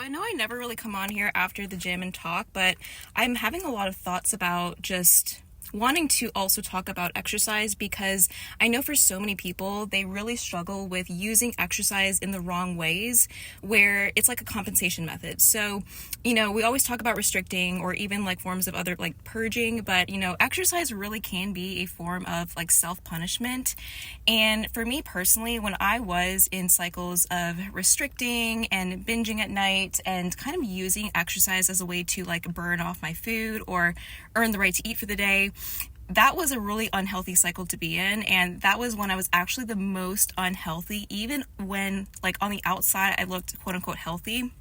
I know I never really come on here after the gym and talk, but I'm having a lot of thoughts about just wanting to also talk about exercise because I know for so many people, they really struggle with using exercise in the wrong ways where it's like a compensation method. So, we always talk about restricting or even like forms of other like purging, but exercise really can be a form of like self-punishment. And for me personally, when I was in cycles of restricting and binging at night and kind of using exercise as a way to like burn off my food or earn the right to eat for the day, that was a really unhealthy cycle to be in. And that was when I was actually the most unhealthy, even when like on the outside I looked quote unquote healthy.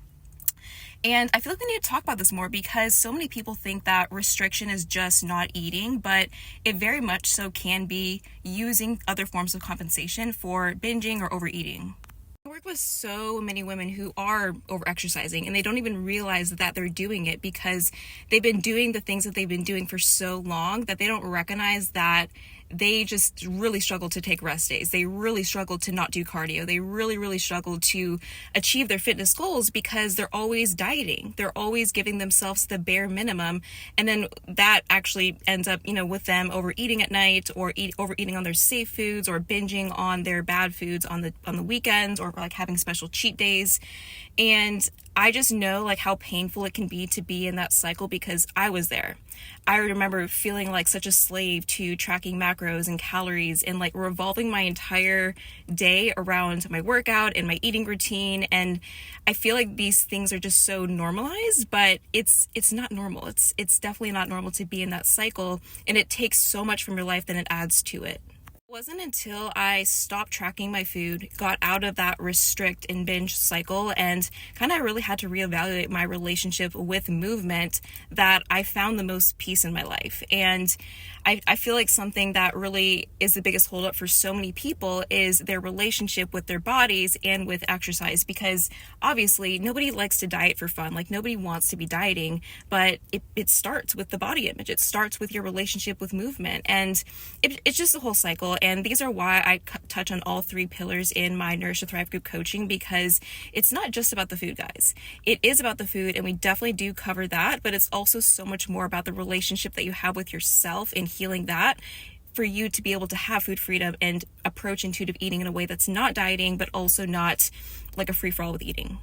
And I feel like we need to talk about this more because so many people think that restriction is just not eating, but it very much so can be using other forms of compensation for binging or overeating. I work with so many women who are over-exercising and they don't even realize that they're doing it because they've been doing the things that they've been doing for so long that they don't recognize that they just really struggle to take rest days. They really struggle to not do cardio. They really, really struggle to achieve their fitness goals because they're always dieting. They're always giving themselves the bare minimum. And then that actually ends up, with them overeating at night or overeating on their safe foods or binging on their bad foods on the weekends or like having special cheat days. And I just know like how painful it can be to be in that cycle because I was there. I remember feeling like such a slave to tracking macros and calories and like revolving my entire day around my workout and my eating routine. And I feel like these things are just so normalized, but it's not normal. It's definitely not normal to be in that cycle, and it takes so much from your life than it adds to it. It wasn't until I stopped tracking my food, got out of that restrict and binge cycle, and kind of really had to reevaluate my relationship with movement that I found the most peace in my life. And I feel like something that really is the biggest holdup for so many people is their relationship with their bodies and with exercise, because obviously nobody likes to diet for fun. Like nobody wants to be dieting, but it starts with the body image. It starts with your relationship with movement, and it's just a whole cycle. And these are why I touch on all three pillars in my Nourish to Thrive group coaching, because it's not just about the food, guys. It is about the food, and we definitely do cover that, but it's also so much more about the relationship that you have with yourself and healing that for you to be able to have food freedom and approach intuitive eating in a way that's not dieting, but also not like a free-for-all with eating.